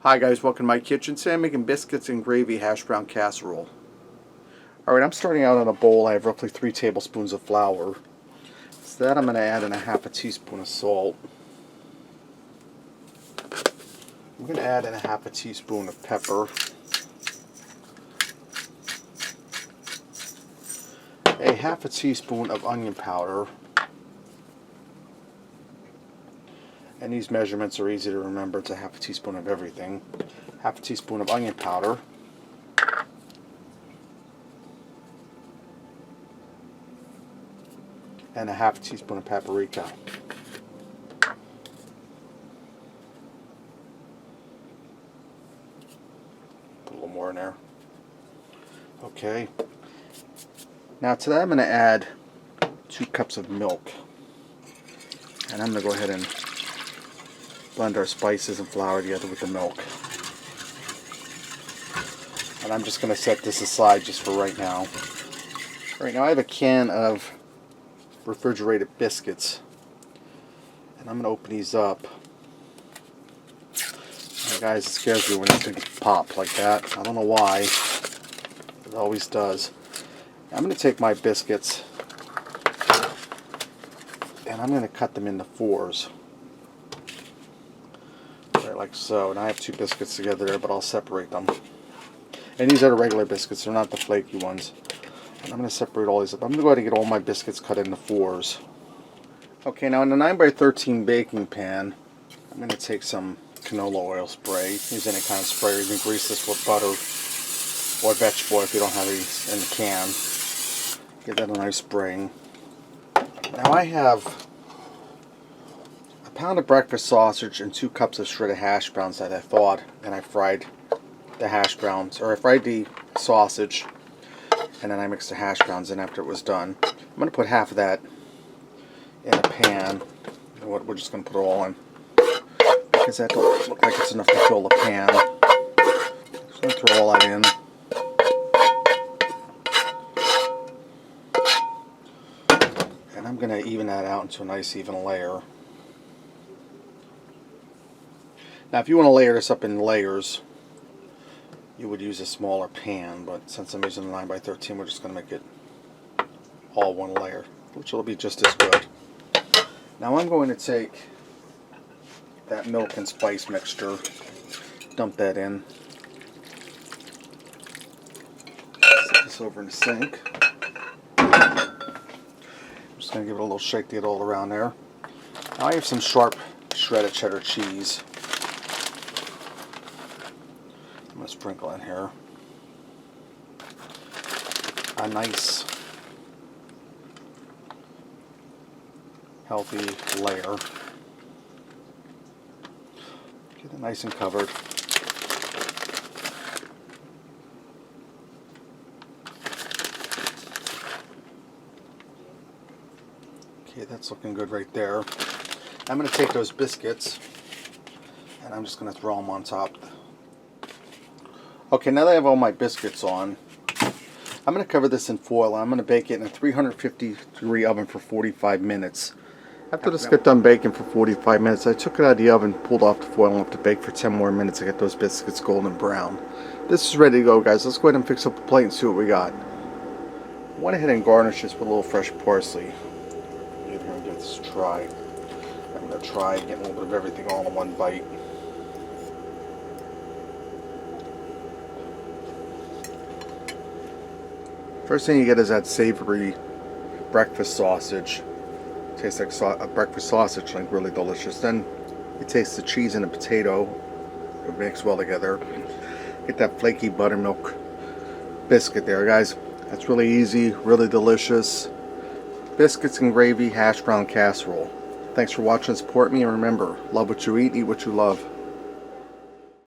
Hi guys, welcome to my kitchen. Today I'm making biscuits and gravy hash brown casserole. Alright, I'm starting out on a bowl. I have roughly 3 tablespoons of flour. So that I'm going to add in a half a teaspoon of salt. I'm going to add in a half a teaspoon of pepper. A half a teaspoon of onion powder. And these measurements are easy to remember. It's a half a teaspoon of everything. Half a teaspoon of onion powder. And a half a teaspoon of paprika. Put a little more in there. Okay. Now to that I'm going to add 2 cups of milk. And I'm going to go ahead and blend our spices and flour together with the milk. And I'm just going to set this aside just for right now. Right now I have a can of refrigerated biscuits. And I'm going to open these up. And guys, it scares me when these things pop like that. I don't know why. It always does. I'm going to take my biscuits and I'm going to cut them into 4s. Right, like so. And I have 2 biscuits together there, but I'll separate them. And these are the regular biscuits, they're not the flaky ones. And I'm going to separate all these up. I'm going to go ahead and get all my biscuits cut into 4s. Okay, now in the 9x13 baking pan, I'm going to take some canola oil spray. Use any kind of sprayer. You can grease this with butter or vegetable if you don't have these in the can. Give that a nice spraying. Now I have a pound of breakfast sausage and 2 cups of shredded hash browns that I thawed, and I fried the hash browns, or I fried the sausage and then I mixed the hash browns in after it was done. I'm going to put half of that in a pan. And we're just going to put it all in because that don't look like it's enough to fill the pan. Just going to throw all that in. And I'm going to even that out into a nice even layer. Now if you want to layer this up in layers, you would use a smaller pan, but since I'm using a 9x13, we're just going to make it all one layer, which will be just as good. Now I'm going to take that milk and spice mixture, dump that in, set this over in the sink. I'm just going to give it a little shake to get all around there. Now I have some sharp shredded cheddar cheese. I'm going to sprinkle in here a nice healthy layer. Get it nice and covered. Okay, that's looking good right there. I'm going to take those biscuits and I'm just going to throw them on top. Okay, now that I have all my biscuits on, I'm going to cover this in foil. I'm going to bake it in a 350 degree oven for 45 minutes. After this got done baking for 45 minutes, I took it out of the oven, pulled off the foil, and left it to bake for 10 more minutes to get those biscuits golden brown. This is ready to go, guys. Let's go ahead and fix up a plate and see what we got. I went ahead and garnished this with a little fresh parsley. Give this a try. I'm going to try getting a little bit of everything all in one bite. First thing you get is that savory breakfast sausage. Tastes like a breakfast sausage, like really delicious. Then you taste the cheese and the potato. It mix well together. Get that flaky buttermilk biscuit there, guys. That's really easy, really delicious. Biscuits and gravy hash brown casserole. Thanks for watching. Support me, and remember, love what you eat what you love.